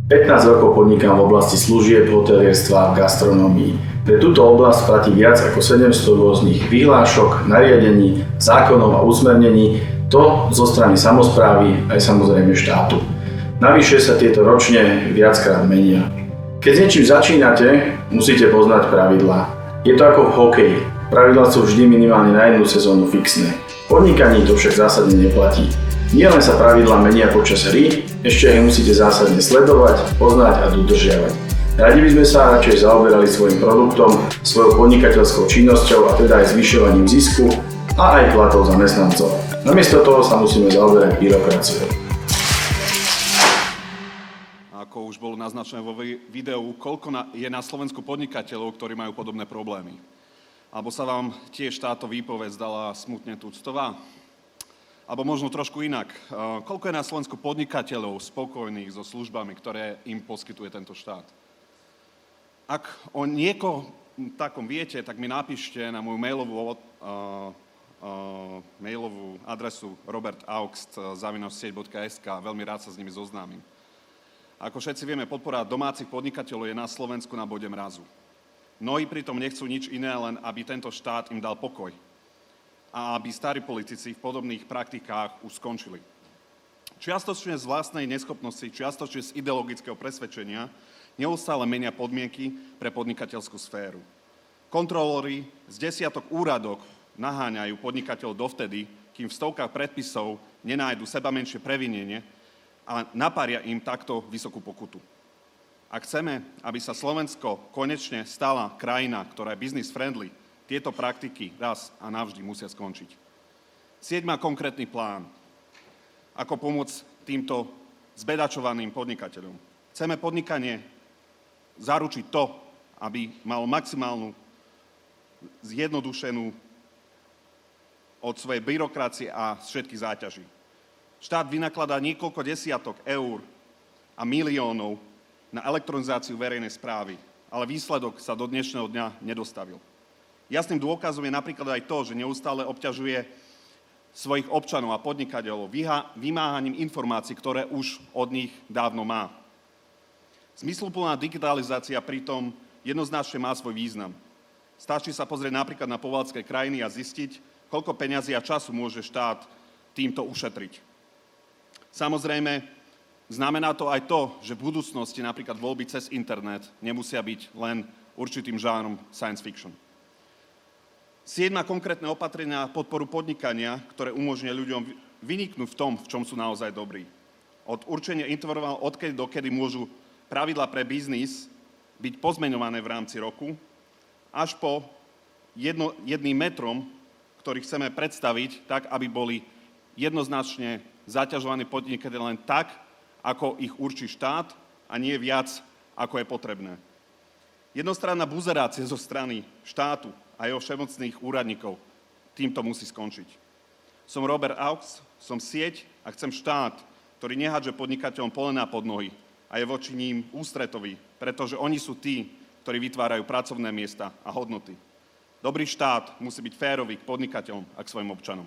15 rokov podnikám v oblasti služieb, hotelierstva a gastronómii. Pre túto oblasť platí viac ako 700 rôznych vyhlášok, nariadení, zákonov a usmernení, to zo strany samosprávy aj samozrejme štátu. Navyše sa tieto ročne viackrát menia. Keď s niečím začínate, musíte poznať pravidlá. Je to ako v hokeji. Pravidlá sú vždy minimálne na jednu sezónu fixné. V podnikaní to však zásadne neplatí. Nielen sa pravidlá menia počas hry, ešte ich musíte zásadne sledovať, poznať a dodržiavať. Radi by sme sa radšej zaoberali svojim produktom, svojou podnikateľskou činnosťou a teda aj zvyšovaním zisku a aj platov zamestnancov. Namiesto toho sa musíme zaoberať byrokraciou. Ako už bolo naznačené vo videu, koľko je na Slovensku podnikateľov, ktorí majú podobné problémy? Alebo sa vám tiež táto výpoveď zdala smutne tuctová? Alebo možno trošku inak. Koľko je na Slovensku podnikateľov spokojných so službami, ktoré im poskytuje tento štát? Ak o niekom takom viete, tak mi napíšte na moju mailovú adresu robertaugst@sieť.sk. Veľmi rád sa s nimi zoznámim. Ako všetci vieme, podpora domácich podnikateľov je na Slovensku na bode mrazu. Mnohí pritom nechcú nič iné, len aby tento štát im dal pokoj. A aby starí politici v podobných praktikách už skončili. Čiastočne z vlastnej neschopnosti, čiastočne z ideologického presvedčenia neustále menia podmienky pre podnikateľskú sféru. Kontrolóri z desiatok úradok naháňajú podnikateľov dovtedy, kým v stovkách predpisov nenájdu seba menšie previnenie a napária im takto vysokú pokutu. Ak chceme, aby sa Slovensko konečne stala krajina, ktorá je business friendly, tieto praktiky raz a navždy musia skončiť. Sieť má konkrétny plán, ako pomôcť týmto zbedačovaným podnikateľom. Chceme podnikanie zaručiť to, aby malo maximálnu zjednodušenú od svojej byrokracie a všetkých záťaží. Štát vynakladá niekoľko desiatok eur a miliónov na elektronizáciu verejnej správy, ale výsledok sa do dnešného dňa nedostavil. Jasným dôkazom je napríklad aj to, že neustále obťažuje svojich občanov a podnikateľov vymáhaním informácií, ktoré už od nich dávno má. Zmysluplná digitalizácia pritom jednoznačne má svoj význam. Stačí sa pozrieť napríklad na pobaltské krajiny a zistiť, koľko peňazí a času môže štát týmto ušetriť. Samozrejme, znamená to aj to, že v budúcnosti napríklad voľby cez internet nemusia byť len určitým žánrom science fiction. Sieť má konkrétne opatrenia na podporu podnikania, ktoré umožňuje ľuďom vyniknúť v tom, v čom sú naozaj dobrí. Od určenia intervalov, odkedy dokedy môžu pravidlá pre biznis byť pozmeňované v rámci roku, až po jedným metrom, ktorý chceme predstaviť tak, aby boli jednoznačne zaťažovaní podnikateľi len tak, ako ich určí štát a nie viac, ako je potrebné. Jednostranná buzerácia zo strany štátu a jeho všemocných úradníkov týmto musí skončiť. Som Robert Augst, som sieť a chcem štát, ktorý nehádže podnikateľom polená pod nohy a je voči ním ústretový, pretože oni sú tí, ktorí vytvárajú pracovné miesta a hodnoty. Dobrý štát musí byť férový k podnikateľom a k svojim občanom.